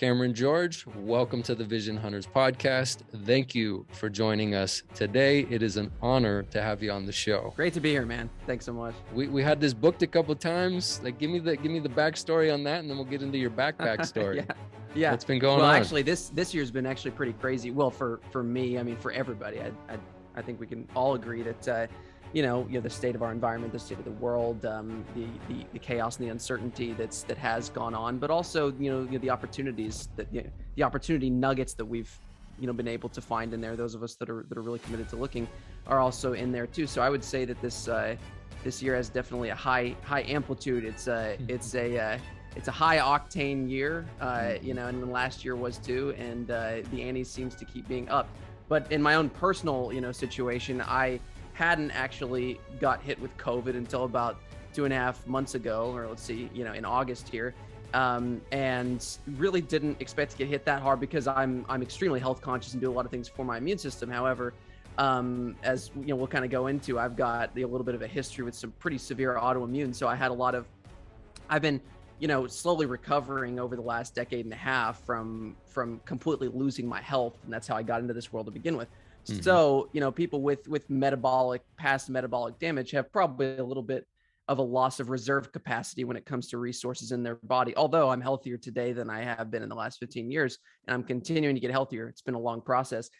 Cameron George. Welcome to the Vision Hunters podcast. Thank you for joining us today. It is an honor to have you on the show. Great to be here, man. Thanks so much. We had this booked a couple of times. Like, give me the backstory on that, and then we'll get into your back story. Yeah. What's been going on? Well, actually, this year's been actually pretty crazy. Well, for me, I mean, for everybody, I think we can all agree that the state of our environment, the state of the world, the chaos and the uncertainty that has gone on, but also the opportunities the opportunity nuggets that we've been able to find in there. Those of us that are really committed to looking are also in there too. So I would say that this year has definitely a high amplitude. It's a high octane year, and last year was too, and the ante seems to keep being up. But in my own personal situation, I hadn't actually got hit with COVID until about 2.5 months ago, or let's see, in August here, and really didn't expect to get hit that hard because I'm extremely health conscious and do a lot of things for my immune system. However, as we'll kind of go into, I've got a little bit of a history with some pretty severe autoimmune. So I've been slowly recovering over the last decade and a half from completely losing my health, and that's how I got into this world to begin with. Mm-hmm. So, people with past metabolic damage have probably a little bit of a loss of reserve capacity when it comes to resources in their body. Although I'm healthier today than I have been in the last 15 years, and I'm continuing to get healthier. It's been a long process.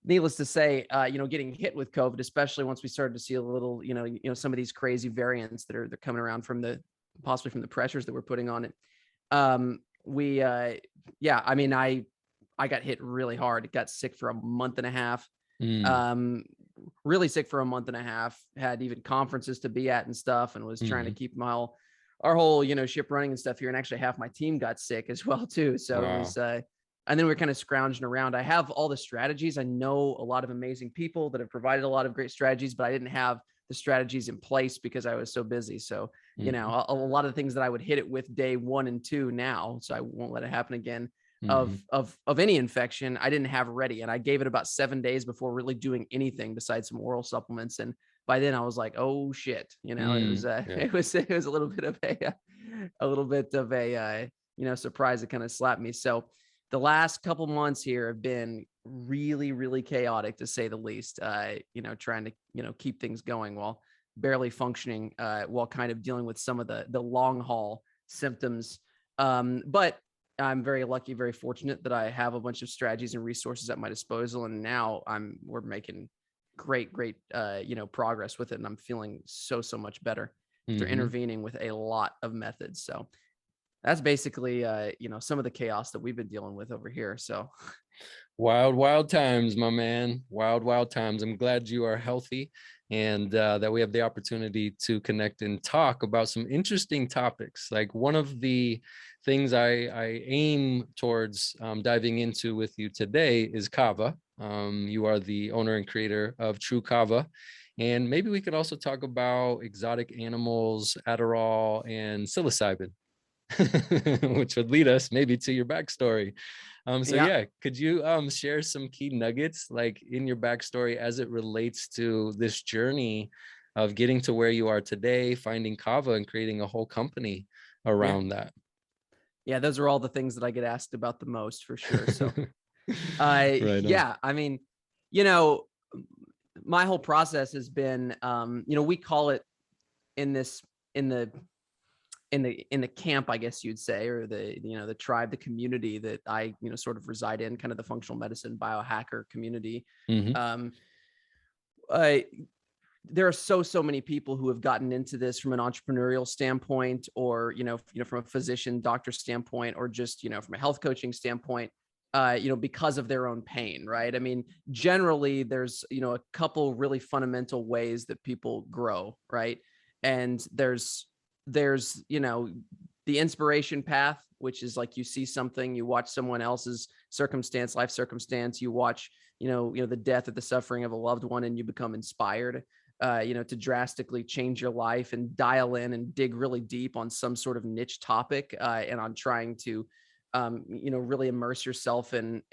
Needless to say, getting hit with COVID, especially once we started to see a little, some of these crazy variants they're coming around possibly from the pressures that we're putting on it. I got hit really hard. Got sick for a month and a half. Really sick for a month and a half. Had even conferences to be at and stuff, and was trying to keep our whole ship running and stuff here. And actually, half my team got sick as well too. So wow. It was, and then we're kind of scrounging around. I have all the strategies. I know a lot of amazing people that have provided a lot of great strategies, but I didn't have the strategies in place because I was so busy. So a lot of the things that I would hit it with day 1 and 2 now, so I won't let it happen again. Of any infection, I didn't have ready, and I gave it about 7 days before really doing anything besides some oral supplements. And by then I was like, oh shit, it was a little bit of a surprise that kind of slapped me. So the last couple months here have been really, really chaotic, to say the least. Trying to keep things going while barely functioning, while kind of dealing with some of the long haul symptoms. But I'm very lucky, very fortunate that I have a bunch of strategies and resources at my disposal, and now we're making great progress with it, and I'm feeling so much better after intervening with a lot of methods. So that's basically some of the chaos that we've been dealing with over here. So wild times, my man. Wild times. I'm glad you are healthy, and that we have the opportunity to connect and talk about some interesting topics. Like, one of the things I aim towards diving into with you today is Kava. You are the owner and creator of True Kava. And maybe we could also talk about exotic animals, Adderall, and psilocybin, which would lead us maybe to your backstory. Could you share some key nuggets, like, in your backstory as it relates to this journey of getting to where you are today, finding Kava and creating a whole company around that? Yeah, those are all the things that I get asked about the most, for sure. So I mean, my whole process has been, we call it in the camp, I guess you'd say, or the tribe, the community that I, sort of reside in, kind of the functional medicine biohacker community. There are so many people who have gotten into this from an entrepreneurial standpoint, or, from a physician doctor standpoint, or just, from a health coaching standpoint, because of their own pain, right? I mean, generally there's, a couple really fundamental ways that people grow, right? And there's the inspiration path, which is like, you see something, you watch someone else's life circumstance, you watch, the death or the suffering of a loved one, and you become inspired, to drastically change your life and dial in and dig really deep on some sort of niche topic, and on trying to, really immerse yourself in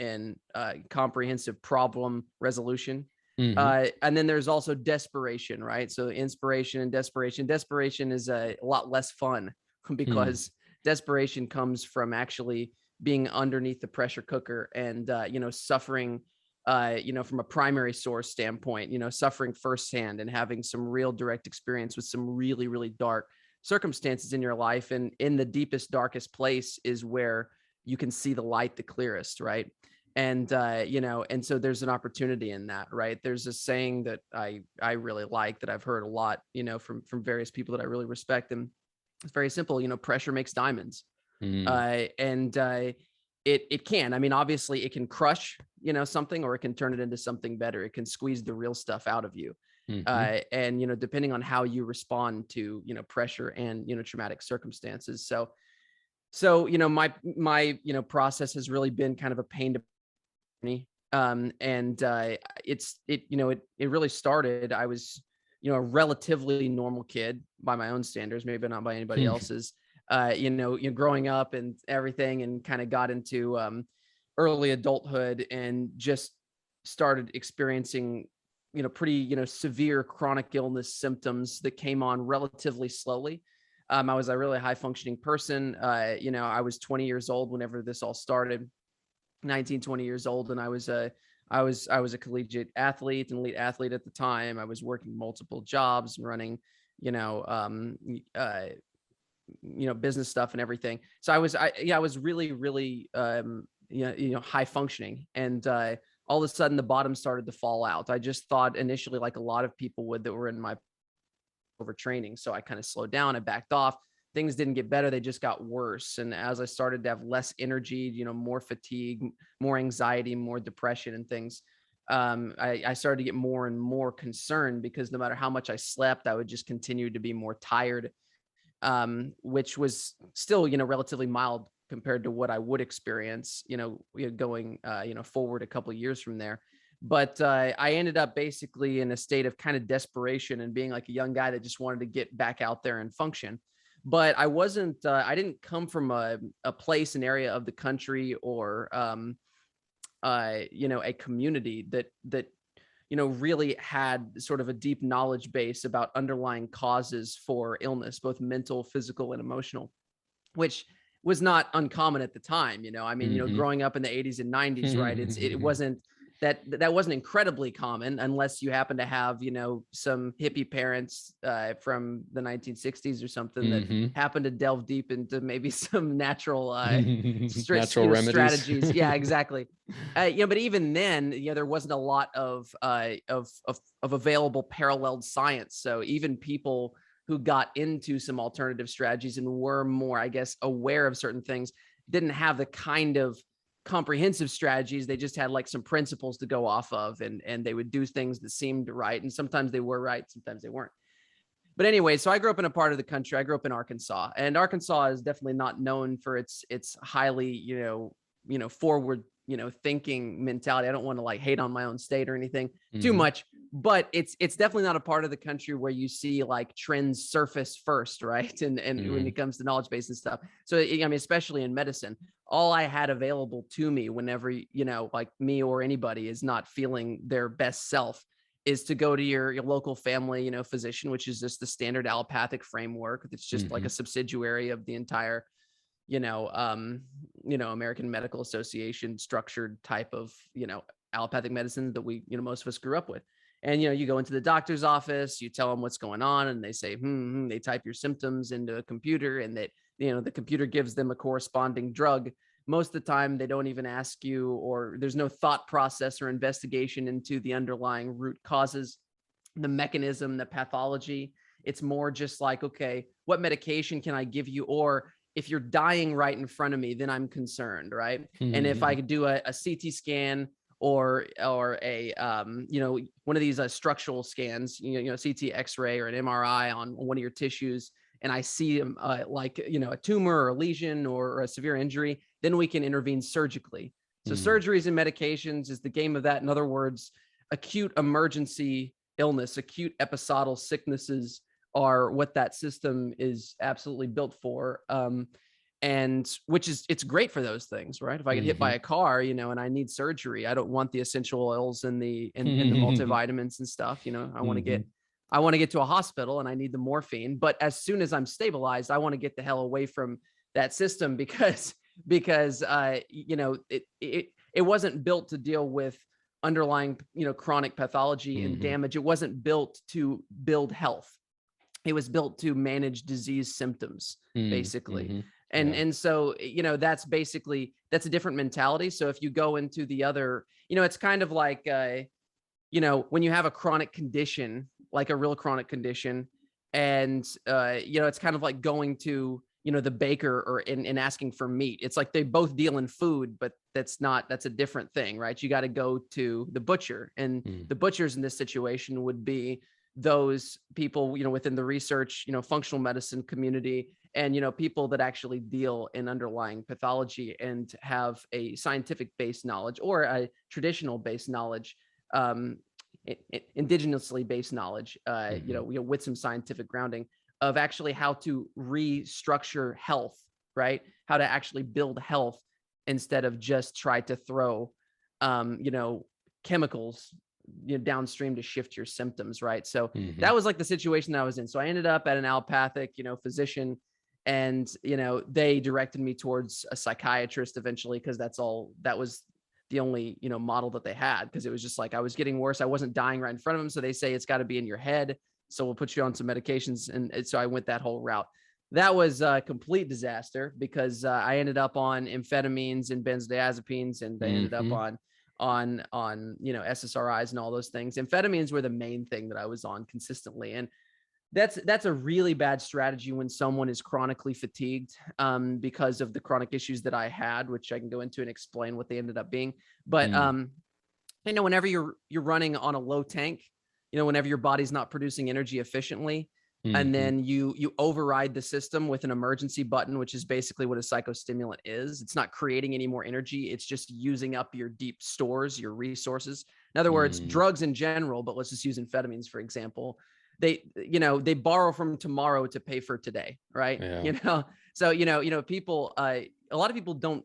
comprehensive problem resolution. And then there's also desperation, right? So inspiration and desperation. Desperation is a lot less fun because desperation comes from actually being underneath the pressure cooker and, suffering, from a primary source standpoint, suffering firsthand and having some real direct experience with some really, really dark circumstances in your life. And in the deepest, darkest place is where you can see the light the clearest, right? And and so there's an opportunity in that, right? There's a saying that I really like, that I've heard a lot, from various people that I really respect, and it's very simple. Pressure makes diamonds. Mm. It can, I mean, obviously it can crush, something, or it can turn it into something better. It can squeeze the real stuff out of you. Mm-hmm. And depending on how you respond to, pressure and, traumatic circumstances. So my process has really been kind of a pain to me. And it really started, I was, a relatively normal kid by my own standards, maybe not by anybody else's, growing up and everything, and kind of got into early adulthood and just started experiencing, pretty, severe chronic illness symptoms that came on relatively slowly. I was a really high functioning person. I was 20 years old whenever this all started, 19, 20 years old. And I was a collegiate athlete, an elite athlete at the time. I was working multiple jobs and running, business stuff and everything. So I was really, really, high functioning. And all of a sudden the bottom started to fall out. I just thought initially, like a lot of people would that were in my overtraining. So I kind of slowed down, I backed off. Things didn't get better, they just got worse. And as I started to have less energy, more fatigue, more anxiety, more depression and things, I started to get more and more concerned, because no matter how much I slept, I would just continue to be more tired, which was still, relatively mild compared to what I would experience, going, forward a couple of years from there. But I ended up basically in a state of kind of desperation and being like a young guy that just wanted to get back out there and function. But I didn't come from a place, an area of the country, or, a community that really had sort of a deep knowledge base about underlying causes for illness, both mental, physical, and emotional, which was not uncommon at the time. I mean, Mm-hmm. Growing up in the 80s and 90s, right? It wasn't that wasn't incredibly common, unless you happen to have, some hippie parents from the 1960s or something that Mm-hmm. happened to delve deep into maybe some natural Natural remedies. strategies. Yeah, exactly. But even then, there wasn't a lot of available paralleled science. So even people who got into some alternative strategies and were more, I guess, aware of certain things didn't have the kind of comprehensive strategies. They just had like some principles to go off of, and they would do things that seemed right. And sometimes they were right, sometimes they weren't. But anyway, so I grew up in a part of the country. I grew up in Arkansas, and Arkansas is definitely not known for its highly, forward, thinking mentality. I don't want to like hate on my own state or anything too much, but it's definitely not a part of the country where you see like trends surface first, right? And when it comes to knowledge base and stuff. So, I mean, especially in medicine, all I had available to me whenever, like me or anybody is not feeling their best self, is to go to your local family, physician, which is just the standard allopathic framework. It's just like a subsidiary of the entire, American Medical Association structured type of, allopathic medicine that we, most of us grew up with. And, you go into the doctor's office, you tell them what's going on, and they say, they type your symptoms into a computer, and that, the computer gives them a corresponding drug. Most of the time, they don't even ask you, or there's no thought process or investigation into the underlying root causes, the mechanism, the pathology. It's more just like, okay, what medication can I give you? Or if you're dying right in front of me, then I'm concerned, right? And if I could do a CT scan or a one of these structural scans, CT, X-ray, or an MRI on one of your tissues, and I see a tumor or a lesion or a severe injury, then we can intervene surgically. So surgeries and medications is the game of that. In other words, acute emergency illness, acute episodal sicknesses are what that system is absolutely built for. And it's great for those things, right? If I get hit by a car, and I need surgery, I don't want the essential oils and the multivitamins and stuff. I want to get to a hospital and I need the morphine. But as soon as I'm stabilized, I want to get the hell away from that system, because because it wasn't built to deal with underlying chronic pathology and damage. It wasn't built to build health. It was built to manage disease symptoms, basically. And so, that's a different mentality. So if you go into the other, it's kind of like, when you have a chronic condition, like a real chronic condition, and, it's kind of like going to, the baker or and asking for meat. It's like they both deal in food, but that's a different thing, right? You got to go to the butcher, and the butchers in this situation would be those people, within the research, functional medicine community, and, people that actually deal in underlying pathology and have a scientific based knowledge or a traditional based knowledge, indigenously based knowledge, with some scientific grounding of actually how to restructure health, right? How to actually build health instead of just try to throw, chemicals downstream to shift your symptoms, right? So that was like the situation that I was in. So I ended up at an allopathic, physician, and they directed me towards a psychiatrist eventually, because that was the only model that they had, because it was just like I was getting worse. I wasn't dying right in front of them, so they say it's got to be in your head. So we'll put you on some medications, and so I went that whole route. That was a complete disaster, because I ended up on amphetamines and benzodiazepines, and I ended up on SSRIs and all those things. Amphetamines were the main thing that I was on consistently, and that's a really bad strategy when someone is chronically fatigued, because of the chronic issues that I had, which I can go into and explain what they ended up being. But whenever you're running on a low tank, whenever your body's not producing energy efficiently, and then you override the system with an emergency button, which is basically what a psychostimulant is. It's not creating any more energy. It's just using up your deep stores, your resources. In other words, drugs in general, but let's just use amphetamines, for example. They borrow from tomorrow to pay for today, right? Yeah. So, people, a lot of people don't,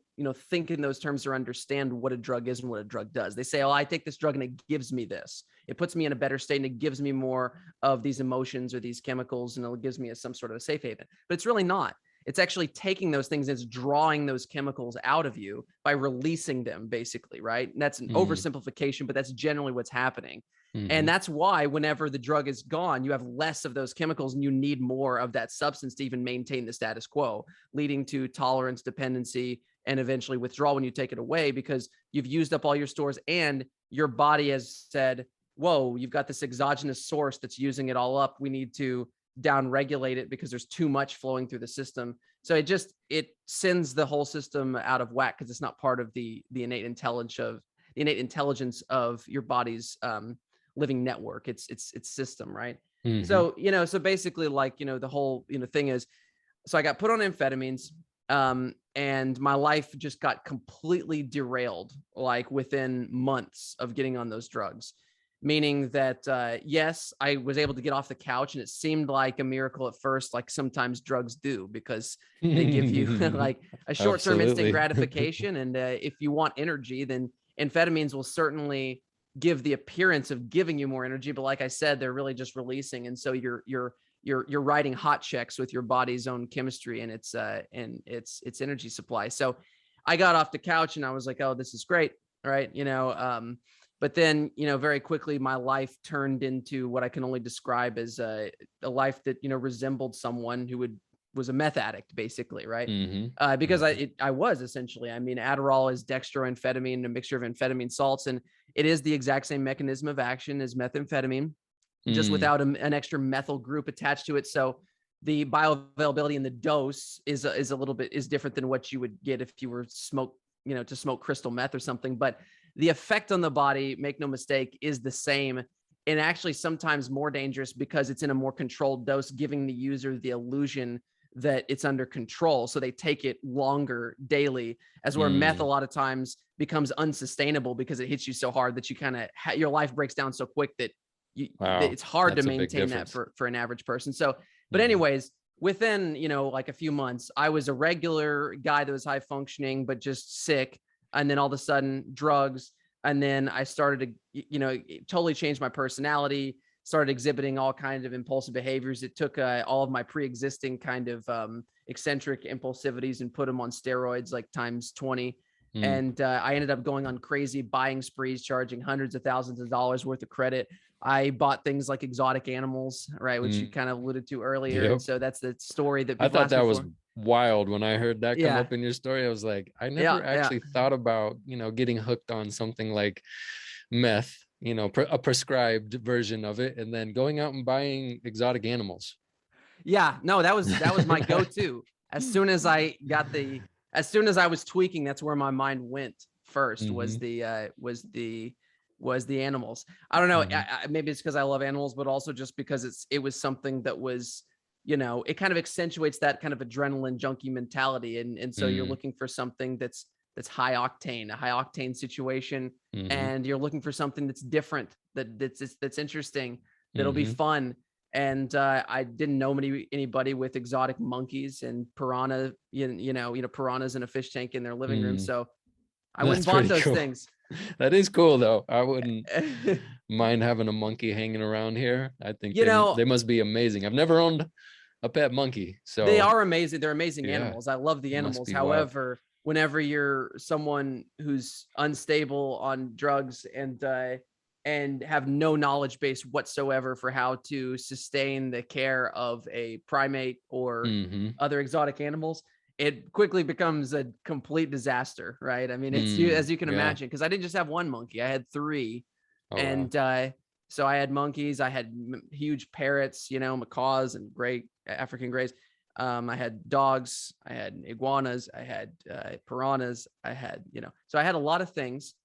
think in those terms or understand what a drug is and what a drug does. They say, oh, I take this drug and it gives me this. It puts me in a better state and it gives me more of these emotions or these chemicals, and it gives me some sort of a safe haven. But it's really not. It's actually taking those things, it's drawing those chemicals out of you by releasing them, basically, right? And that's an oversimplification, but that's generally what's happening. And that's why whenever the drug is gone, you have less of those chemicals and you need more of that substance to even maintain the status quo, leading to tolerance, dependency, and eventually withdrawal when you take it away, because you've used up all your stores and your body has said, whoa, you've got this exogenous source that's using it all up. We need to down-regulate it because there's too much flowing through the system. So it sends the whole system out of whack, because it's not part of the innate intelligence of your body's living network. It's system, right? So so basically, like, the whole thing is, so I got put on amphetamines, and my life just got completely derailed, like within months of getting on those drugs. Meaning that, yes, I was able to get off the couch, and it seemed like a miracle at first, like sometimes drugs do, because they give you like a short-term instant gratification. And if you want energy, then amphetamines will certainly give the appearance of giving you more energy. But like I said, they're really just releasing. And so you're writing hot checks with your body's own chemistry and its energy supply. So I got off the couch and I was like, oh, this is great. Right. But then, very quickly, my life turned into what I can only describe as a life that, resembled someone who was a meth addict, basically. Right. Because I was essentially, Adderall is dextroamphetamine, a mixture of amphetamine salts, and it is the exact same mechanism of action as methamphetamine, just without an extra methyl group attached to it. So the bioavailability in the dose is a little bit different than what you would get if you were to smoke crystal meth or something. But the effect on the body, make no mistake, is the same, and actually sometimes more dangerous, because it's in a more controlled dose, giving the user the illusion that it's under control. So they take it longer daily, as where meth a lot of times becomes unsustainable because it hits you so hard that you kind of your life breaks down so quick that it's hard to maintain that for an average person. So, but anyways, within, like a few months, I was a regular guy that was high functioning, but just sick. And then all of a sudden drugs. And then I started to, totally change my personality, started exhibiting all kinds of impulsive behaviors. It took all of my pre-existing kind of eccentric impulsivities and put them on steroids, like times 20. And I ended up going on crazy buying sprees, charging hundreds of thousands of dollars worth of credit. I bought things like exotic animals, right, which you kind of alluded to earlier. Yep. And so that's the story that I people thought ask that me was for. wild when I heard that come Yeah. up in your story. I was like, I Yeah. never actually thought about, getting hooked on something like meth, a prescribed version of it, and then going out and buying exotic animals. Yeah, no, that was my go-to. As soon as I was tweaking, that's where my mind went first. Was the animals. I don't know. Maybe it's because I love animals, but also just because it was something that was, it kind of accentuates that kind of adrenaline junkie mentality, and so you're looking for something that's high octane, a high octane situation, and you're looking for something that's different, that's interesting, that'll be fun. And I didn't know anybody with exotic monkeys and piranhas in a fish tank in their living room. So I went and bought those things. That is cool, though. I wouldn't mind having a monkey hanging around here. I think they must be amazing. I've never owned a pet monkey, so they are amazing. They're amazing animals. I love the animals. However, wild. Whenever you're someone who's unstable on drugs and have no knowledge base whatsoever for how to sustain the care of a primate or other exotic animals, it quickly becomes a complete disaster, right? I mean, it's as you can imagine, because I didn't just have one monkey, I had three. So I had monkeys, I had huge parrots, macaws and great African greys. I had dogs, I had iguanas, I had piranhas, I had, so I had a lot of things.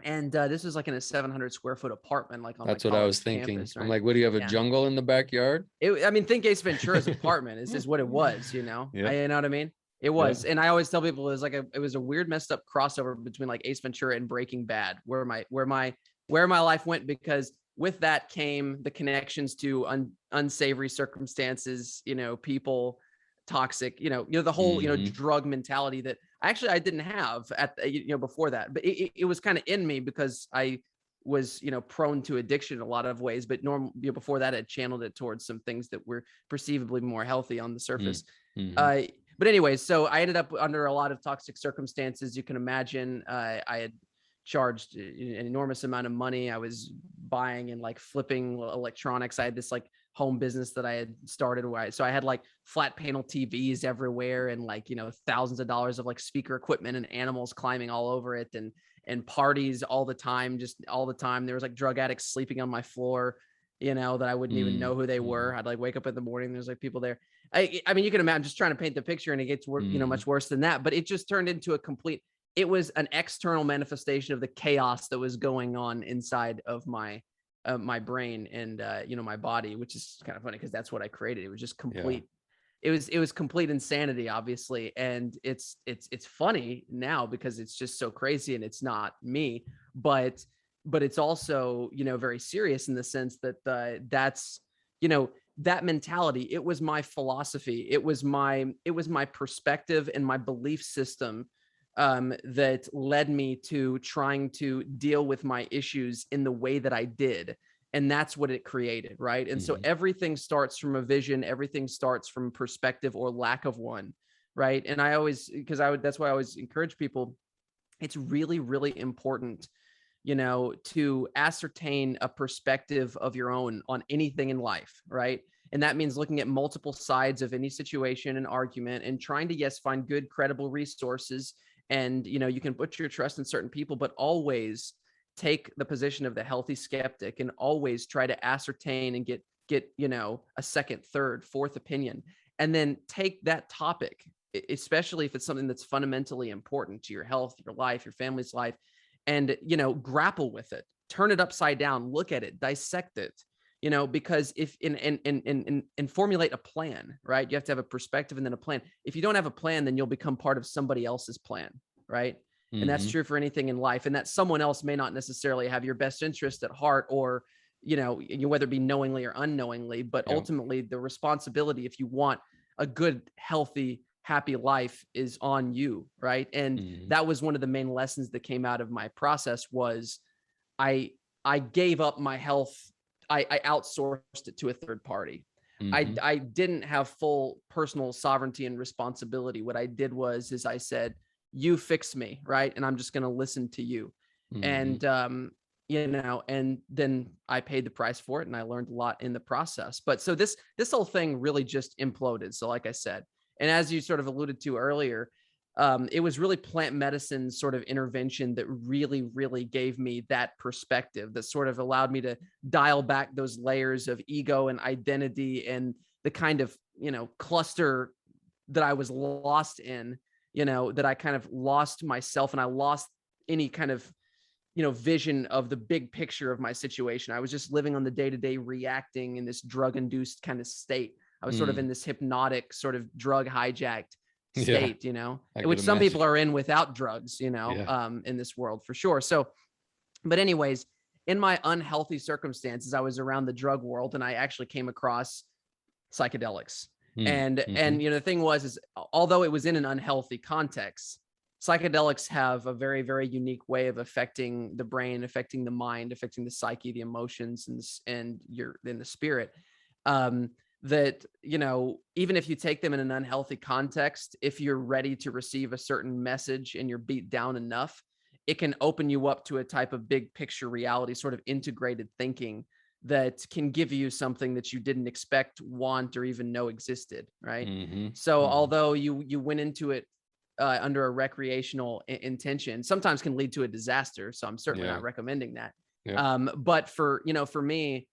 And this was like in a 700 square foot apartment, like on that's my what I was campus, thinking. right? I'm like, what do you have, a jungle in the backyard? Think Ace Ventura's apartment is what it was, you know what I mean? It was. And I always tell people it was a weird, messed up crossover between like Ace Ventura and Breaking Bad, where my life went, because with that came the connections to unsavory circumstances, people, toxic, the whole, drug mentality that I didn't have at, before that, but it was kind of in me because I was, prone to addiction in a lot of ways, but before that, I channeled it towards some things that were perceivably more healthy on the surface. But anyways, so I ended up under a lot of toxic circumstances. You can imagine, I had charged an enormous amount of money. I was buying and like flipping electronics. I had this like home business that I had started so I had like flat panel TVs everywhere and like, thousands of dollars of like speaker equipment and animals climbing all over it, and parties all the time, just all the time. There was like drug addicts sleeping on my floor, that I wouldn't even know who they were. I'd like wake up in the morning, there's like people there. I mean, you can imagine, just trying to paint the picture, and it gets much worse than that, but it just turned into it was an external manifestation of the chaos that was going on inside of my brain and my body, which is kind of funny because that's what I created. It was just complete. Yeah. It was complete insanity, obviously, and it's funny now because it's just so crazy and it's not me, but it's also very serious in the sense that that's that mentality. It was my philosophy. It was my perspective and my belief system that led me to trying to deal with my issues in the way that I did. And that's what it created, right? And so everything starts from a vision. Everything starts from perspective or lack of one, right? And that's why I always encourage people. It's really, really important, to ascertain a perspective of your own on anything in life, right? And that means looking at multiple sides of any situation and argument and trying to, find good, credible resources. And, you can put your trust in certain people, but always take the position of the healthy skeptic and always try to ascertain and get a second, third, fourth opinion. And then take that topic, especially if it's something that's fundamentally important to your health, your life, your family's life, and, grapple with it, turn it upside down, look at it, dissect it, because if and formulate a plan, right? You have to have a perspective and then a plan. If you don't have a plan, then you'll become part of somebody else's plan, right? And that's true for anything in life. And that someone else may not necessarily have your best interest at heart, or, whether it be knowingly or unknowingly, but ultimately the responsibility, if you want a good, healthy, happy life, is on you, right? And that was one of the main lessons that came out of my process was I gave up my health I outsourced it to a third party. Mm-hmm. I didn't have full personal sovereignty and responsibility. What I did is I said, you fix me, right? And I'm just going to listen to you. Mm-hmm. And, and then I paid the price for it, and I learned a lot in the process. But so this whole thing really just imploded. So like I said, and as you sort of alluded to earlier, it was really plant medicine sort of intervention that really, really gave me that perspective, that sort of allowed me to dial back those layers of ego and identity and the kind of, cluster that I was lost in, that I kind of lost myself, and I lost any kind of, vision of the big picture of my situation. I was just living on the day-to-day, reacting in this drug-induced kind of state. I was sort of in this hypnotic, sort of drug hijacked Yeah, state, I could which some imagine. people are in without drugs, Yeah. in this world for sure. So, but anyways, in my unhealthy circumstances, I was around the drug world, and I actually came across psychedelics. Mm-hmm. And the thing is although it was in an unhealthy context, psychedelics have a very, very unique way of affecting the brain, affecting the mind, affecting the psyche, the emotions, and the spirit. That, even if you take them in an unhealthy context, if you're ready to receive a certain message and you're beat down enough, it can open you up to a type of big picture reality, sort of integrated thinking that can give you something that you didn't expect, want, or even know existed. Right. Mm-hmm. So Mm-hmm. although you went into it under a recreational intention, sometimes can lead to a disaster. So I'm certainly Yeah. not recommending that. Yeah. But for me,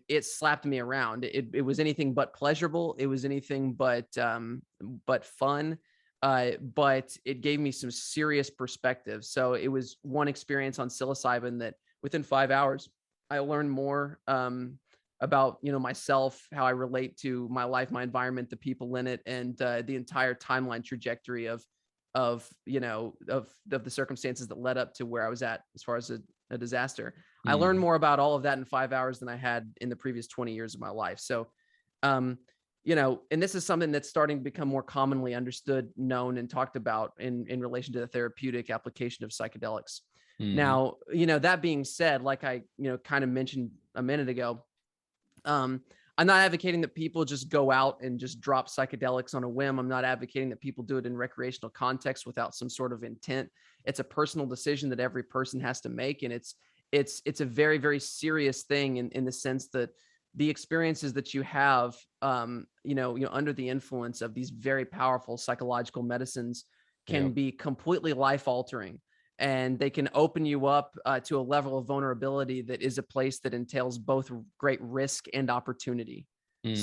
it slapped me around. It was anything but pleasurable. It was anything but fun. But it gave me some serious perspective. So it was one experience on psilocybin that within 5 hours, I learned more about, myself, how I relate to my life, my environment, the people in it, and the entire timeline trajectory of the circumstances that led up to where I was at as far as a disaster. I learned Mm-hmm. more about all of that in 5 hours than I had in the previous 20 years of my life. So, and this is something that's starting to become more commonly understood, known, and talked about in relation to the therapeutic application of psychedelics. Mm-hmm. Now, that being said, like I, kind of mentioned a minute ago, I'm not advocating that people just go out and just drop psychedelics on a whim. I'm not advocating that people do it in recreational context without some sort of intent. It's a personal decision that every person has to make. And it's a very, very serious thing in the sense that the experiences that you have, under the influence of these very powerful psychological medicines can Yeah. be completely life altering. And they can open you up to a level of vulnerability that is a place that entails both great risk and opportunity. Mm-hmm.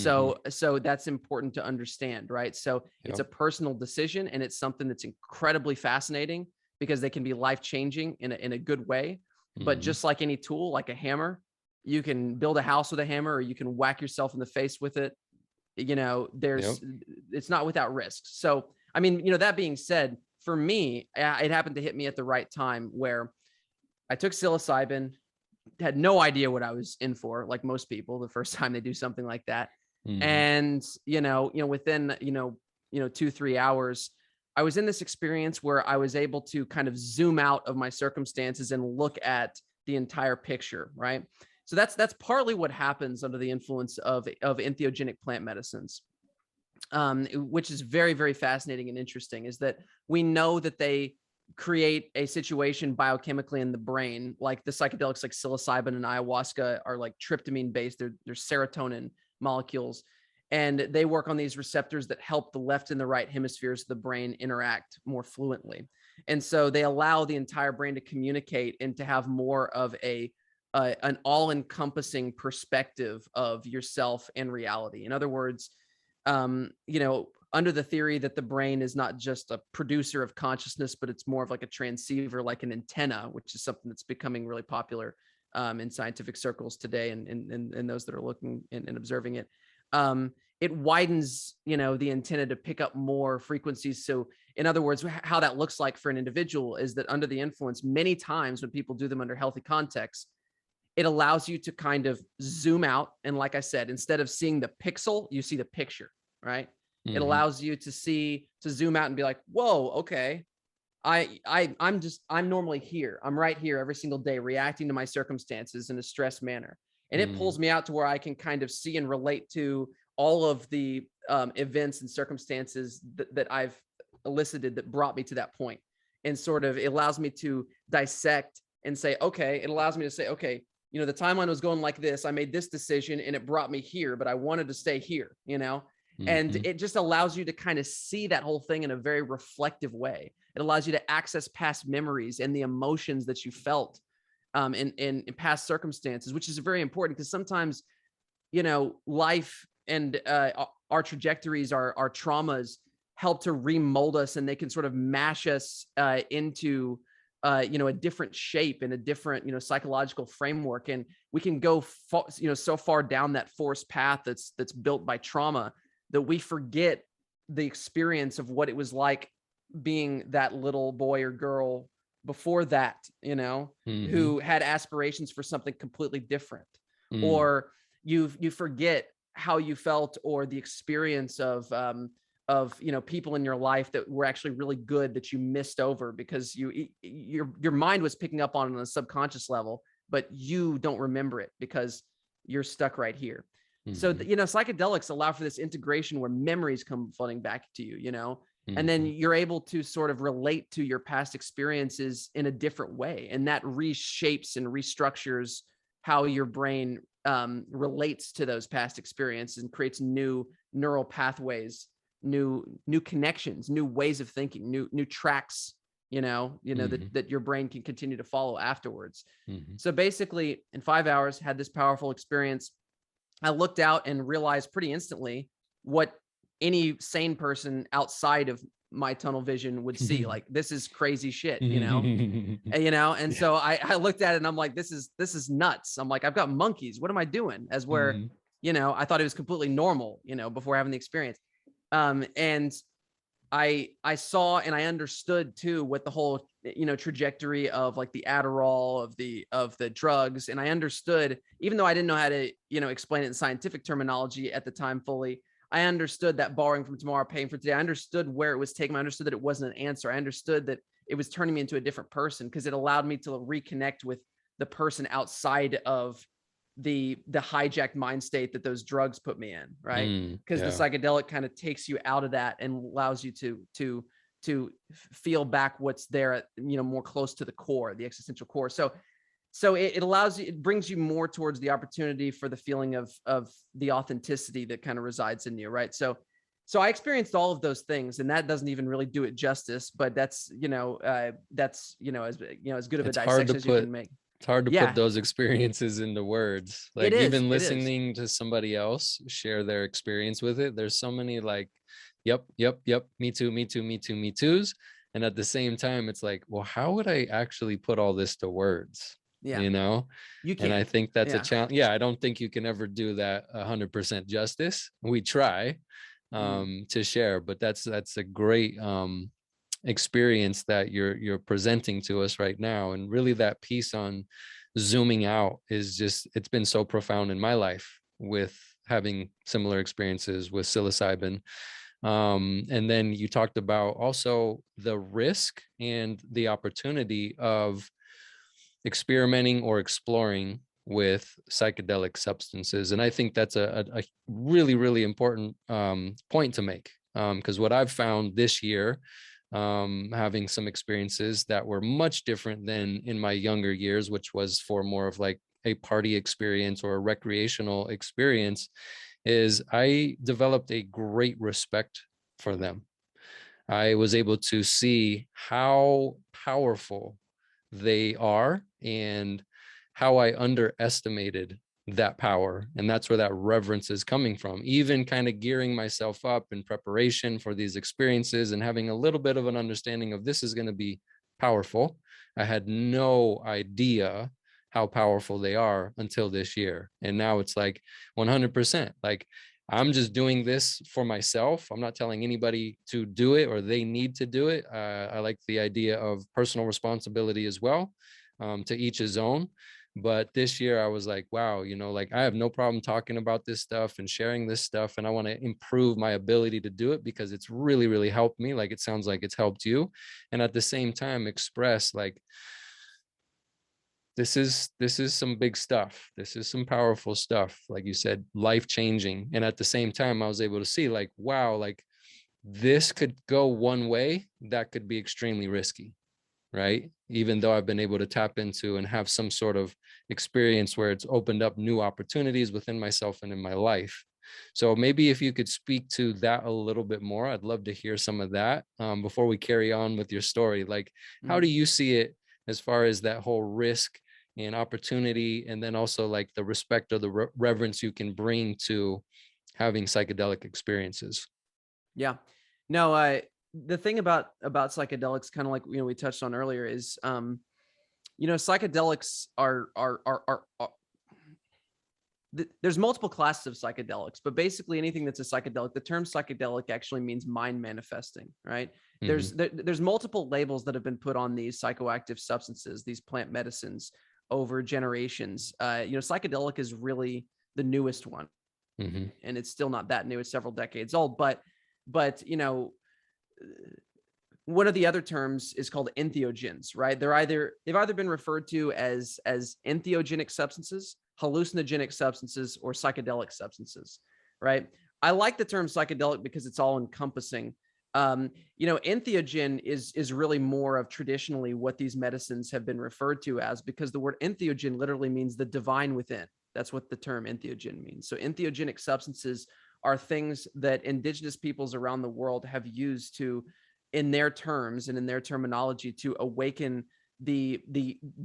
So that's important to understand, right? So it's a Yep. personal decision, and it's something that's incredibly fascinating because they can be life-changing in a good way. But Mm-hmm. just like any tool, like a hammer, you can build a house with a hammer, or you can whack yourself in the face with it. Yep. It's not without risk. So, I mean, that being said, for me, it happened to hit me at the right time where I took psilocybin, had no idea what I was in for, like most people, the first time they do something like that. Mm-hmm. And, within, 2-3 hours, I was in this experience where I was able to kind of zoom out of my circumstances and look at the entire picture. Right. So that's partly what happens under the influence of entheogenic plant medicines. Which is very, very fascinating and interesting, is that we know that they create a situation biochemically in the brain, like the psychedelics like psilocybin and ayahuasca are like tryptamine based. They're serotonin molecules, and they work on these receptors that help the left and the right hemispheres of the brain interact more fluently. And so they allow the entire brain to communicate and to have more of an all-encompassing perspective of yourself and reality. In other words, under the theory that the brain is not just a producer of consciousness, but it's more of like a transceiver, like an antenna, which is something that's becoming really popular in scientific circles today, and those that are looking and observing it. It widens, the antenna to pick up more frequencies. So in other words, how that looks like for an individual is that under the influence, many times when people do them under healthy contexts, it allows you to kind of zoom out. And like I said, instead of seeing the pixel, you see the picture, right? It Mm-hmm. allows you to zoom out and be like, whoa, okay. I'm normally here. I'm right here every single day reacting to my circumstances in a stressed manner. And it pulls me out to where I can kind of see and relate to all of the events and circumstances that I've elicited that brought me to that point. And sort of, it allows me to dissect and say, okay, it allows me to say, okay, you know, the timeline was going like this. I made this decision and it brought me here, but I wanted to stay here, you know? And it just allows you to kind of see that whole thing in a very reflective way. It allows you to access past memories and the emotions that you felt in past circumstances, which is very important because sometimes, you know, life and our trajectories, our traumas help to remold us, and they can sort of mash us into you know, a different shape and a different, you know, psychological framework. And we can go you know, so far down that forced path that's built by trauma that we forget the experience of what it was like being that little boy or girl before that, you know, who had aspirations for something completely different. Or you forget how you felt, or the experience of, you know, people in your life that were actually really good that you missed over because your mind was picking up on a subconscious level, but you don't remember it because you're stuck right here. So, you know, psychedelics allow for this integration where memories come flooding back to you, you know, and then you're able to sort of relate to your past experiences in a different way. And that reshapes and restructures how your brain relates to those past experiences and creates new neural pathways, new connections, new ways of thinking, new tracks, you know, that your brain can continue to follow afterwards. So basically in 5 hours, had this powerful experience. I looked out and realized pretty instantly what any sane person outside of my tunnel vision would see. Like, this is crazy shit, you know, you know? And so I looked at it and I'm like, this is nuts. I'm like, I've got monkeys. What am I doing? As where, you know, I thought it was completely normal, you know, before having the experience. And I saw and I understood too what the whole, you know, trajectory of like the Adderall, of the drugs. And I understood, even though I didn't know how to, you know, explain it in scientific terminology at the time fully, I understood that borrowing from tomorrow, paying for today. I understood where it was taking me. I understood that it wasn't an answer. I understood that it was turning me into a different person because it allowed me to reconnect with the person outside of the hijacked mind state that those drugs put me in, right? Because the psychedelic kind of takes you out of that and allows you to feel back what's there at, you know, more close to the core, the existential core. So it allows you, it brings you more towards the opportunity for the feeling of the authenticity that kind of resides in you, right? So I experienced all of those things, and that doesn't even really do it justice, but that's, you know, as good of a dissection as you can make. It's hard to put those experiences into words. Like, even listening to somebody else share their experience with it, there's so many like, yep, me too's. And at the same time, it's like, well, how would I actually put all this to words? You know, you can. And I think that's a challenge. Yeah, I don't think you can ever do that 100% justice. We try to share, but that's a great experience that you're presenting to us right now. And really, that piece on zooming out is just, it's been so profound in my life with having similar experiences with psilocybin. And then you talked about also the risk and the opportunity of experimenting or exploring with psychedelic substances. And I think that's a really, really important point to make, because what I've found this year, having some experiences that were much different than in my younger years, which was for more of like a party experience or a recreational experience, is I developed a great respect for them. I was able to see how powerful they are and how I underestimated that power. And that's where that reverence is coming from. Even kind of gearing myself up in preparation for these experiences and having a little bit of an understanding of this is going to be powerful. I had no idea how powerful they are until this year. And now it's like 100%. Like, I'm just doing this for myself. I'm not telling anybody to do it or they need to do it. I like the idea of personal responsibility as well, to each his own. But this year I was like, wow, you know, like I have no problem talking about this stuff and sharing this stuff. And I want to improve my ability to do it because it's really, really helped me. Like, it sounds like it's helped you. And at the same time, express like this is some big stuff. This is some powerful stuff. Like you said, life changing. And at the same time, I was able to see like, wow, like this could go one way that could be extremely risky, right? Even though I've been able to tap into and have some sort of experience where it's opened up new opportunities within myself and in my life. So maybe if you could speak to that a little bit more, I'd love to hear some of that before we carry on with your story. Like, how do you see it as far as that whole risk and opportunity, and then also like the respect or the reverence you can bring to having psychedelic experiences? Yeah. No, the thing about psychedelics, kind of like, we touched on earlier, is psychedelics are there's multiple classes of psychedelics, but basically anything that's a psychedelic, the term psychedelic actually means mind manifesting, right? There's multiple labels that have been put on these psychoactive substances, these plant medicines, over generations. Psychedelic is really the newest one, and it's still not that new. It's several decades old, but one of the other terms is called entheogens, right? They've either been referred to as entheogenic substances, hallucinogenic substances, or psychedelic substances, right? I like the term psychedelic because it's all encompassing. Entheogen is really more of traditionally what these medicines have been referred to as, because the word entheogen literally means the divine within. That's what the term entheogen means. So entheogenic substances are things that indigenous peoples around the world have used to, in their terms and in their terminology, to awaken the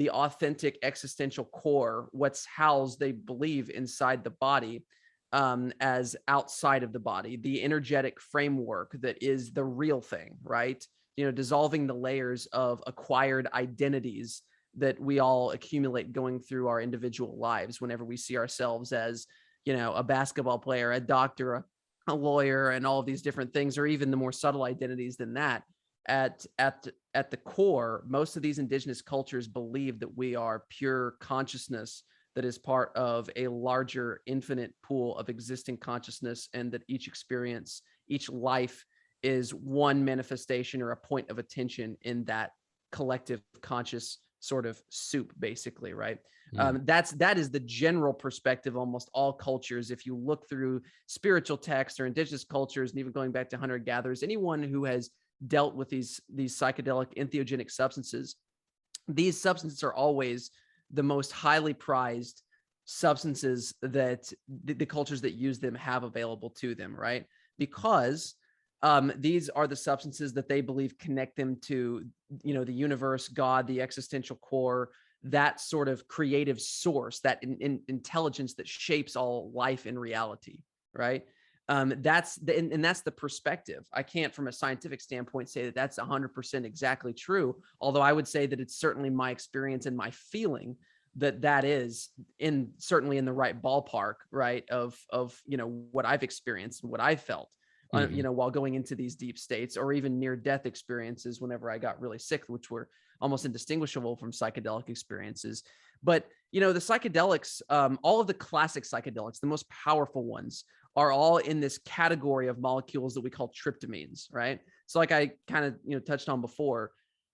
authentic existential core, what's housed, they believe, inside the body, as outside of the body, the energetic framework that is the real thing, right? Dissolving the layers of acquired identities that we all accumulate going through our individual lives whenever we see ourselves as, a basketball player, a doctor, a lawyer, and all of these different things, or even the more subtle identities than that. At the core, most of these indigenous cultures believe that we are pure consciousness that is part of a larger infinite pool of existing consciousness, and that each experience, each life, is one manifestation or a point of attention in that collective conscious sort of soup, basically, right? That is the general perspective of almost all cultures. If you look through spiritual texts or indigenous cultures, and even going back to hunter-gatherers, anyone who has dealt with these psychedelic entheogenic substances, these substances are always the most highly prized substances that the cultures that use them have available to them, right? Because these are the substances that they believe connect them to, the universe, God, the existential core, that sort of creative source, that intelligence that shapes all life in reality, right? That's the perspective. I can't, from a scientific standpoint, say that that's 100% exactly true. Although I would say that it's certainly my experience and my feeling that is certainly in the right ballpark, right? Of what I've experienced and what I've felt, while going into these deep states, or even near death experiences whenever I got really sick, which were almost indistinguishable from psychedelic experiences. But, the psychedelics, all of the classic psychedelics, the most powerful ones, are all in this category of molecules that we call tryptamines, right? So like I kind of, touched on before,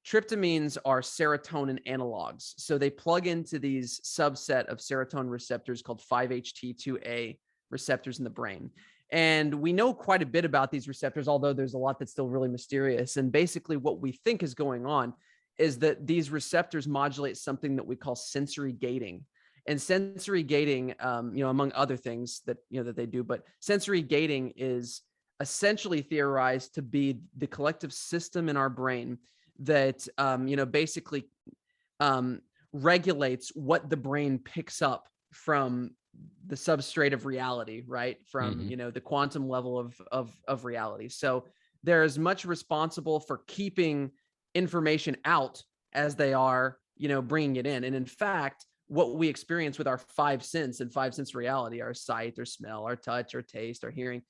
tryptamines are serotonin analogs. So they plug into these subset of serotonin receptors called 5-HT2A receptors in the brain. And we know quite a bit about these receptors, although there's a lot that's still really mysterious. And basically what we think is going on is that these receptors modulate something that we call sensory gating. And sensory gating, among other things that, that they do, but sensory gating is essentially theorized to be the collective system in our brain that, basically regulates what the brain picks up from the substrate of reality, right? From, the quantum level of reality. So they're as much responsible for keeping information out as they are, bringing it in. And in fact, what we experience with our five sense and five sense reality, our sight, our smell, our touch, our taste, our hearing,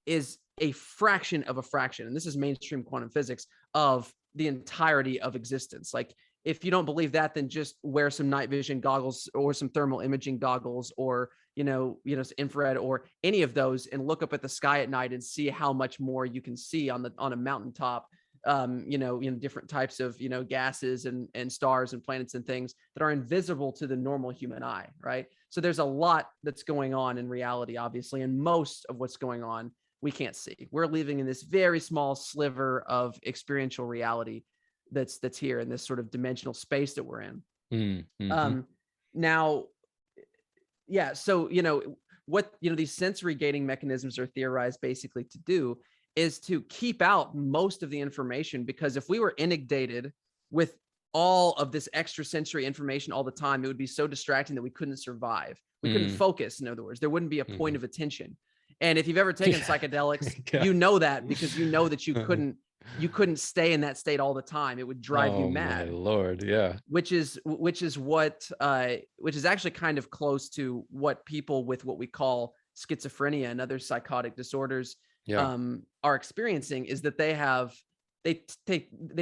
is a fraction of a fraction. And this is mainstream quantum physics of the entirety of existence. Like, if you don't believe that, then just wear some night vision goggles or some thermal imaging goggles, or, infrared, or any of those, and look up at the sky at night and see how much more you can see on a mountaintop different types of, gases and stars and planets and things that are invisible to the normal human eye, right? So there's a lot that's going on in reality, obviously, and most of what's going on we can't see. We're living in this very small sliver of experiential reality that's here in this sort of dimensional space that we're in. Mm-hmm. Now, yeah, so what these sensory gating mechanisms are theorized basically to do is to keep out most of the information, because if we were inundated with all of this extra sensory information all the time, it would be so distracting that we couldn't survive. We couldn't focus. In other words, there wouldn't be a point of attention. And if you've ever taken psychedelics, you know that, because you know that you couldn't stay in that state all the time. It would drive you mad. My Lord, yeah. Which is actually kind of close to what people with what we call schizophrenia and other psychotic disorders are experiencing, is that they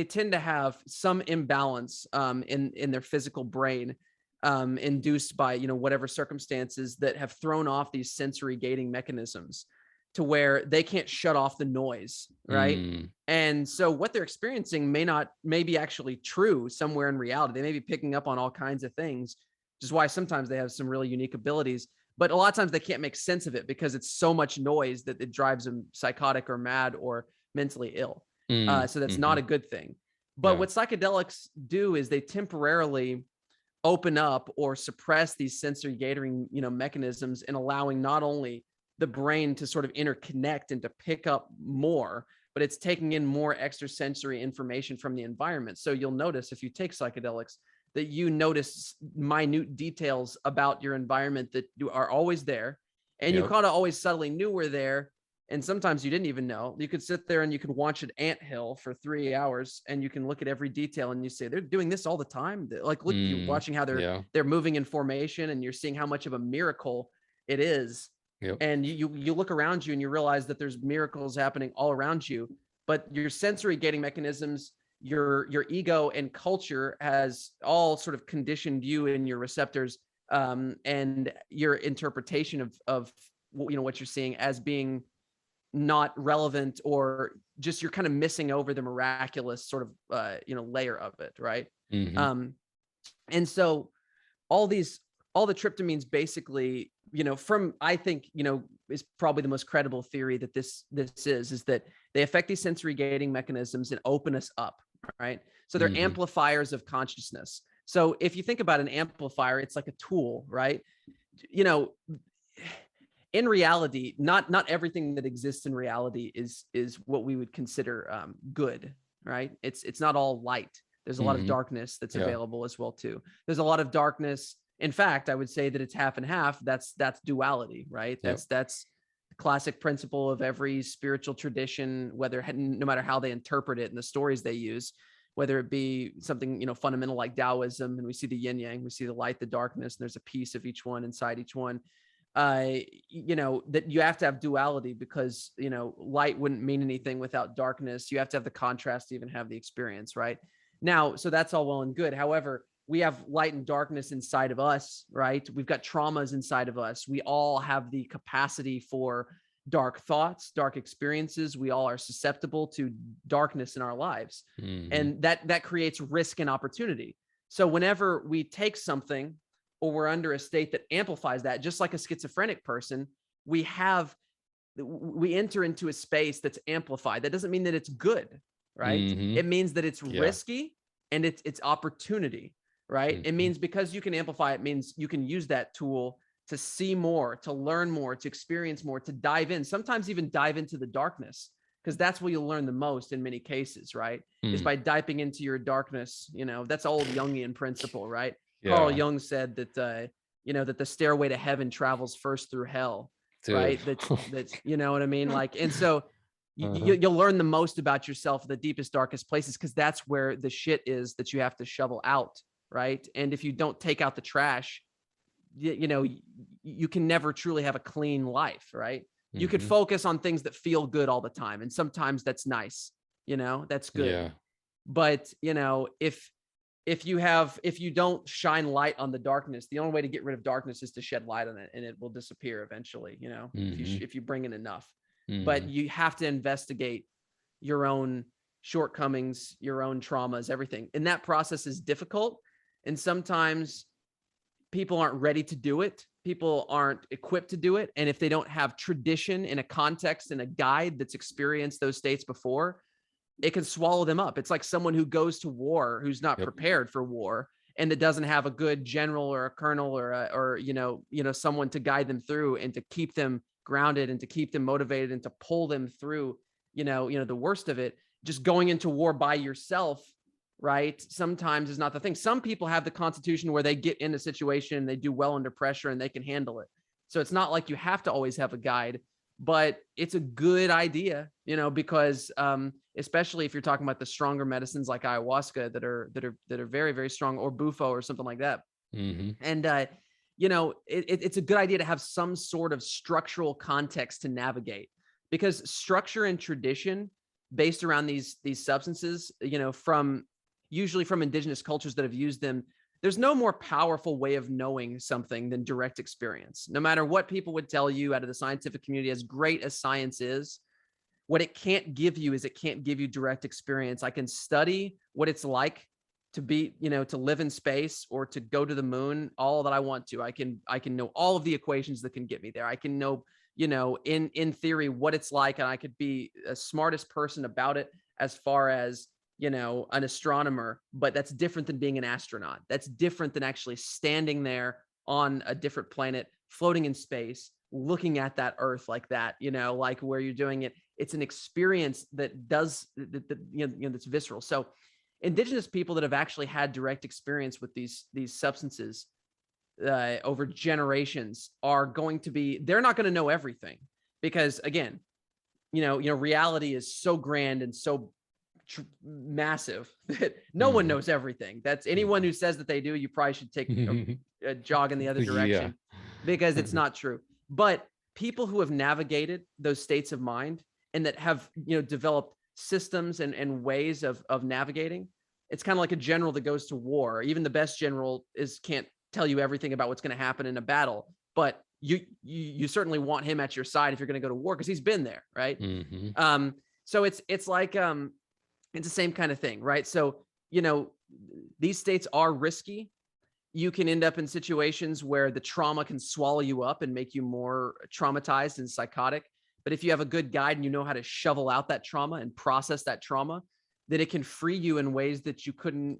tend to have some imbalance in their physical brain, induced by whatever circumstances that have thrown off these sensory gating mechanisms, to where they can't shut off the noise, right? And so what they're experiencing may be actually true somewhere in reality. They may be picking up on all kinds of things, which is why sometimes they have some really unique abilities, but a lot of times they can't make sense of it because it's so much noise that it drives them psychotic or mad or mentally ill. So that's not a good thing. But what psychedelics do is they temporarily open up or suppress these sensory gating, mechanisms, and allowing not only the brain to sort of interconnect and to pick up more, but it's taking in more extrasensory information from the environment. So you'll notice if you take psychedelics that you notice minute details about your environment that are always there, and you kind of always subtly knew were there. And sometimes you didn't even know. You could sit there and you can watch an anthill for 3 hours, and you can look at every detail and you say, they're doing this all the time. Like, look, you're watching how they're moving in formation, and you're seeing how much of a miracle it is. And you look around you and you realize that there's miracles happening all around you, but your sensory gating mechanisms, your ego and culture has all sort of conditioned you and your receptors, and your interpretation of what you're seeing as being not relevant, or just you're kind of missing over the miraculous sort of layer of it, right? And so all the tryptamines basically, from, I think, is probably the most credible theory that this is that they affect these sensory gating mechanisms and open us up, right? So they're amplifiers of consciousness. So if you think about an amplifier, it's like a tool, right? In reality, not everything that exists in reality is what we would consider good, right? It's not all light. There's a lot of darkness that's available as well too. There's a lot of darkness. In fact, I would say that it's half and half. That's duality, right? That's the classic principle of every spiritual tradition, no matter how they interpret it and the stories they use, whether it be something fundamental like Taoism, and we see the yin yang, we see the light, the darkness, and there's a piece of each one inside each one. That you have to have duality, because light wouldn't mean anything without darkness. You have to have the contrast to even have the experience, right? Now, so that's all well and good. However, we have light and darkness inside of us, right? We've got traumas inside of us. We all have the capacity for dark thoughts, dark experiences. We all are susceptible to darkness in our lives, and that creates risk and opportunity. So whenever we take something, or we're under a state that amplifies that, just like a schizophrenic person, we enter into a space that's amplified. That doesn't mean that it's good, right? It means that it's risky and it's opportunity, right? It means because you can amplify, it means you can use that tool to see more, to learn more, to experience more, to dive in, sometimes even dive into the darkness, because that's where you'll learn the most in many cases, right? Is by diving into your darkness. That's old Jungian principle, right? Carl Jung said that, that the stairway to heaven travels first through hell, right? That's, you know what I mean? Like, and so you'll learn the most about yourself, the deepest, darkest places, because that's where the shit is that you have to shovel out, right? And if you don't take out the trash, you can never truly have a clean life, right? You could focus on things that feel good all the time, and sometimes that's nice, that's good. But if you don't shine light on the darkness, the only way to get rid of darkness is to shed light on it, and it will disappear eventually, if you bring in enough. But you have to investigate your own shortcomings, your own traumas, everything. And that process is difficult. And sometimes people aren't ready to do it. People aren't equipped to do it. And if they don't have tradition in a context and a guide that's experienced those states before, it can swallow them up. It's like someone who goes to war, who's not prepared for war, and that doesn't have a good general or a colonel or someone to guide them through and to keep them grounded and to keep them motivated and to pull them through, the worst of it. Just going into war by yourself, right, sometimes is not the thing. Some people have the constitution where they get in a situation, they do well under pressure, and they can handle it. So it's not like you have to always have a guide, but it's a good idea, because especially if you're talking about the stronger medicines like ayahuasca that are very, very strong, or bufo or something like that. Mm-hmm. And it's a good idea to have some sort of structural context to navigate, because structure and tradition based around these substances, usually from indigenous cultures that have used them, there's no more powerful way of knowing something than direct experience. No matter what people would tell you out of the scientific community, as great as science is, what it can't give you is it can't give you direct experience. I can study what it's like to be, to live in space or to go to the moon all that I want to. I can know all of the equations that can get me there. I can know, in theory what it's like, and I could be the smartest person about it as far as, an astronomer, but that's different than being an astronaut. That's different than actually standing there on a different planet, floating in space, looking at that Earth like that, like where you're doing it. It's an experience that does that's visceral. So indigenous people that have actually had direct experience with these substances over generations are going to be, they're not going to know everything, because again, reality is so grand and so massive that no one knows everything. That's anyone who says that they do, you probably should take a jog in the other direction, because it's not true. But people who have navigated those states of mind and that have, developed systems and ways of navigating, it's kind of like a general that goes to war. Even the best general can't tell you everything about what's going to happen in a battle, but you certainly want him at your side if you're going to go to war, because he's been there, right? So it's like it's the same kind of thing, right? So, these states are risky. You can end up in situations where the trauma can swallow you up and make you more traumatized and psychotic. But if you have a good guide and you know how to shovel out that trauma and process that trauma, that it can free you in ways that you can't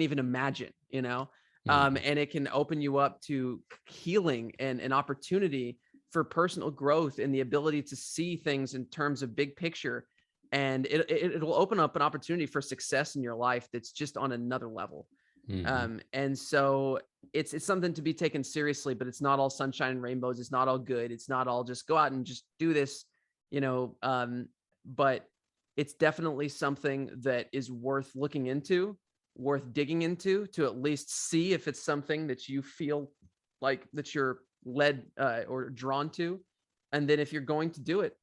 even imagine, and it can open you up to healing and an opportunity for personal growth and the ability to see things in terms of big picture. And it'll open up an opportunity for success in your life that's just on another level. And so it's something to be taken seriously, but it's not all sunshine and rainbows. It's not all good. It's not all just go out and just do this, but it's definitely something that is worth looking into, worth digging into, to at least see if it's something that you feel like that you're led or drawn to. And then if you're going to do it,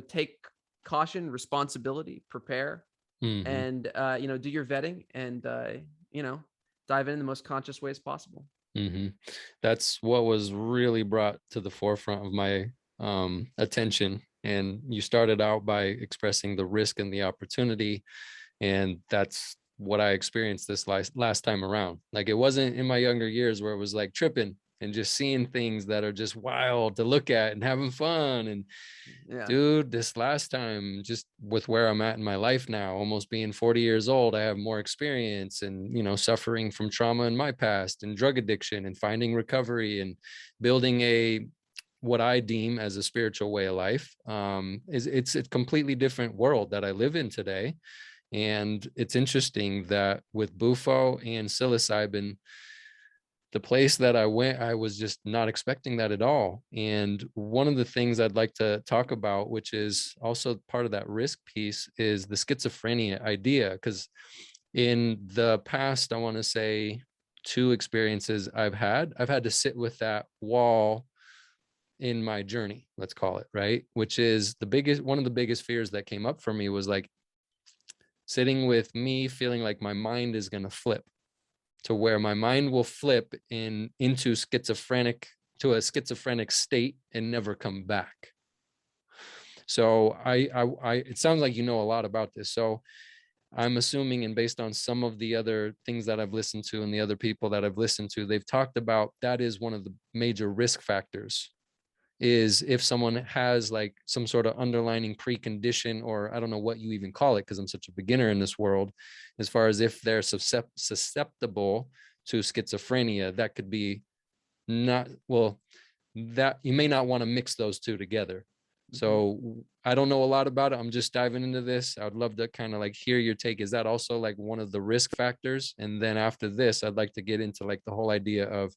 take caution, responsibility, prepare, and do your vetting, and dive in the most conscious ways possible. That's what was really brought to the forefront of my attention. And you started out by expressing the risk and the opportunity, and that's what I experienced this last time around. Like, it wasn't in my younger years where it was like tripping and just seeing things that are just wild to look at and having fun. And dude, this last time, just with where I'm at in my life now, almost being 40 years old, I have more experience and, suffering from trauma in my past and drug addiction and finding recovery and building what I deem as a spiritual way of life. It's a completely different world that I live in today. And it's interesting that with bufo and psilocybin, the place that I went, I was just not expecting that at all. And one of the things I'd like to talk about, which is also part of that risk piece, is the schizophrenia idea. Because in the past, I want to say 2 experiences I've had to sit with that wall in my journey, let's call it, right? Which is one of the biggest fears that came up for me was like sitting with me feeling like my mind is going to flip, to where my mind will flip into a schizophrenic state and never come back. So it sounds like you know a lot about this. So I'm assuming, and based on some of the other things that I've listened to and the other people that I've listened to, they've talked about that is one of the major risk factors, is if someone has like some sort of underlying precondition, or I don't know what you even call it because I'm such a beginner in this world, as far as if they're susceptible to schizophrenia, that could be not, well, that you may not want to mix those two together. So I don't know a lot about it. I'm just diving into this. I would love to kind of like hear your take. Is that also like one of the risk factors? And then after this, I'd like to get into like the whole idea of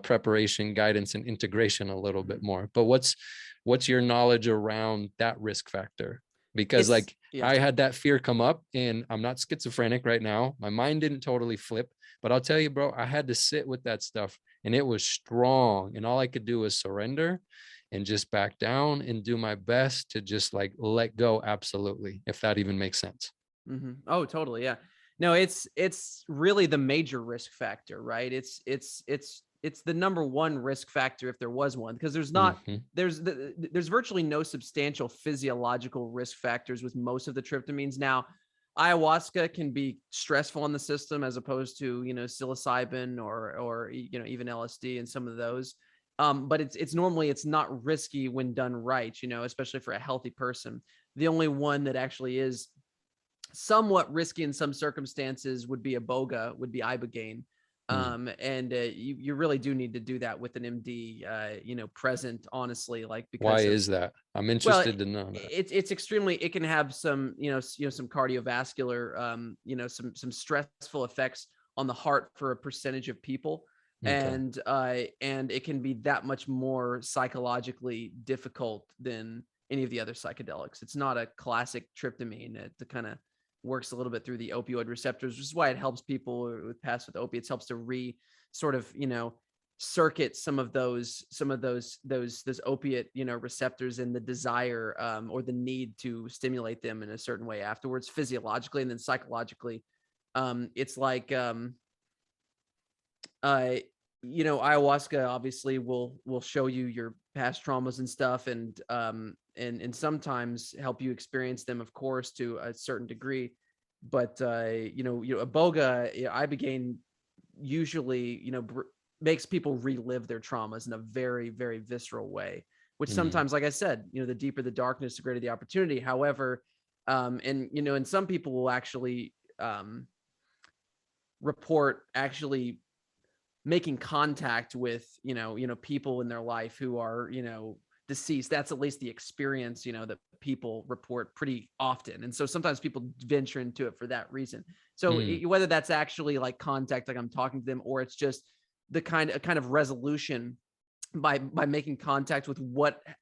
preparation, guidance, and integration a little bit more. But what's your knowledge around that risk factor? Because like I had that fear come up, and I'm not schizophrenic right now. My mind didn't totally flip, but I'll tell you, bro, I had to sit with that stuff, and it was strong. And all I could do was surrender and just back down and do my best to just like let go. Absolutely. If that even makes sense. Oh, totally. Yeah. No, it's really the major risk factor, right? It's the number one risk factor if there was one, because there's not, there's virtually no substantial physiological risk factors with most of the tryptamines. Now, ayahuasca can be stressful on the system as opposed to, psilocybin or even LSD and some of those. But it's normally, it's not risky when done right, especially for a healthy person. The only one that actually is somewhat risky in some circumstances would be ibogaine. And you really do need to do that with an MD, present, honestly, like, because why is that? I'm interested to know that. It's extremely, it can have some, some cardiovascular, some stressful effects on the heart for a percentage of people. Okay. And it can be that much more psychologically difficult than any of the other psychedelics. It's not a classic tryptamine. It kind of works a little bit through the opioid receptors, which is why it helps people with past with opiates, helps to circuit some of those opiate, receptors and the desire or the need to stimulate them in a certain way afterwards, physiologically. And then psychologically, it's like, ayahuasca obviously will show you your past traumas and stuff, and sometimes help you experience them, of course, to a certain degree. But iboga, ibogaine usually, makes people relive their traumas in a very, very visceral way, which sometimes, like I said, the deeper the darkness, the greater the opportunity. However, and some people will actually report actually making contact with, people in their life who are, deceased. That's at least the experience, that people report pretty often. And so sometimes people venture into it for that reason. So whether that's actually like contact, like I'm talking to them, or it's just the kind of resolution by making contact with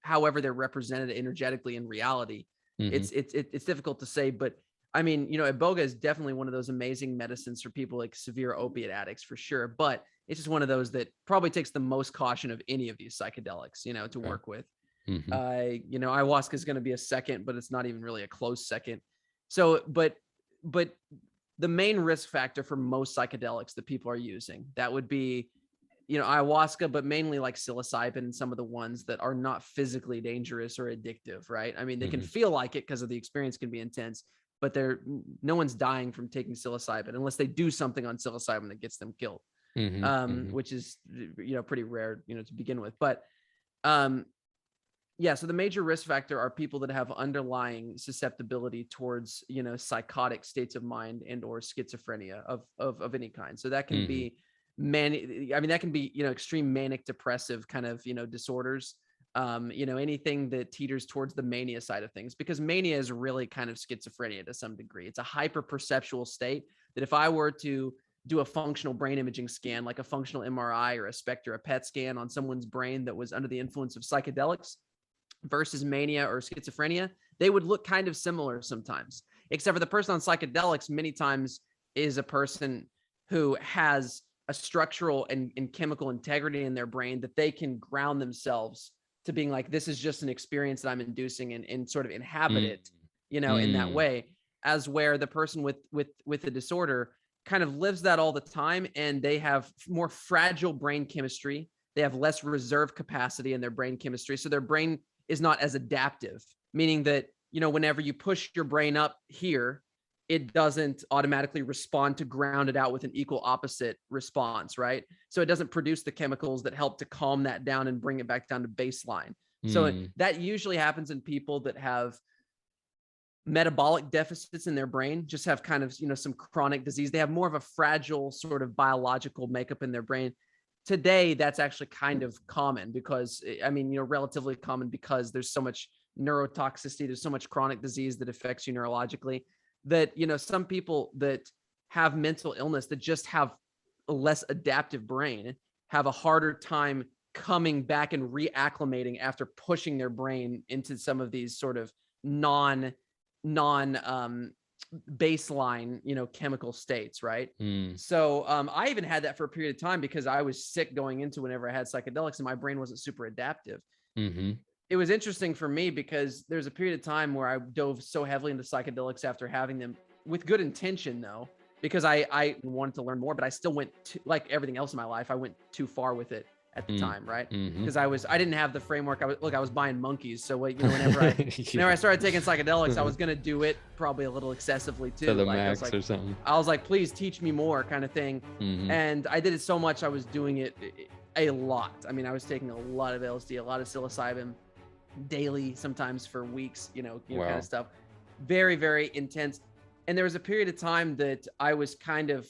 however they're represented energetically in reality. It's difficult to say, but I mean, iboga is definitely one of those amazing medicines for people like severe opiate addicts, for sure. But it's just one of those that probably takes the most caution of any of these psychedelics, to work with. Ayahuasca is going to be a second, but it's not even really a close second. So, but the main risk factor for most psychedelics that people are using, that would be, ayahuasca, but mainly like psilocybin and some of the ones that are not physically dangerous or addictive, right? I mean, they can feel like it because of the experience can be intense, but no one's dying from taking psilocybin unless they do something on psilocybin that gets them killed, which is, pretty rare, to begin with. But yeah, so the major risk factor are people that have underlying susceptibility towards, psychotic states of mind and or schizophrenia of any kind. So that can be that can be, extreme manic depressive kind of, disorders, anything that teeters towards the mania side of things, because mania is really kind of schizophrenia to some degree. It's a hyper perceptual state that if I were to do a functional brain imaging scan, like a functional MRI or a SPECT or a PET scan on someone's brain that was under the influence of psychedelics versus mania or schizophrenia, they would look kind of similar sometimes, except for the person on psychedelics many times is a person who has a structural and chemical integrity in their brain that they can ground themselves to being like, this is just an experience that I'm inducing, and sort of inhabit it, in that way, as where the person with the disorder kind of lives that all the time, and they have more fragile brain chemistry. They have less reserve capacity in their brain chemistry. So their brain is not as adaptive meaning that, whenever you push your brain up here, it doesn't automatically respond to ground it out with an equal opposite response, right? So it doesn't produce the chemicals that help to calm that down and bring it back down to baseline. So that usually happens in people that have metabolic deficits in their brain, just have kind of, some chronic disease. They have more of a fragile sort of biological makeup in their brain. Today, that's actually kind of common because, relatively common because there's so much neurotoxicity, there's so much chronic disease that affects you neurologically that, some people that have mental illness that just have a less adaptive brain have a harder time coming back and reacclimating after pushing their brain into some of these sort of non baseline, chemical states, right? So I even had that for a period of time because I was sick going into whenever I had psychedelics and my brain wasn't super adaptive. It was interesting for me because there's a period of time where I dove so heavily into psychedelics after having them with good intention, though, because I wanted to learn more, but I still went like everything else in my life, I went too far with it at the time, right? Because I didn't have the framework. I was buying monkeys, so whenever I started taking psychedelics, I was gonna do it probably a little excessively too, to the max or something. I was like, please teach me more, kind of thing. And I did it so much, I was doing it a lot. I mean, I was taking a lot of LSD, a lot of psilocybin daily, sometimes for weeks, Wow. kind of stuff. Very, very intense. And there was a period of time that I was kind of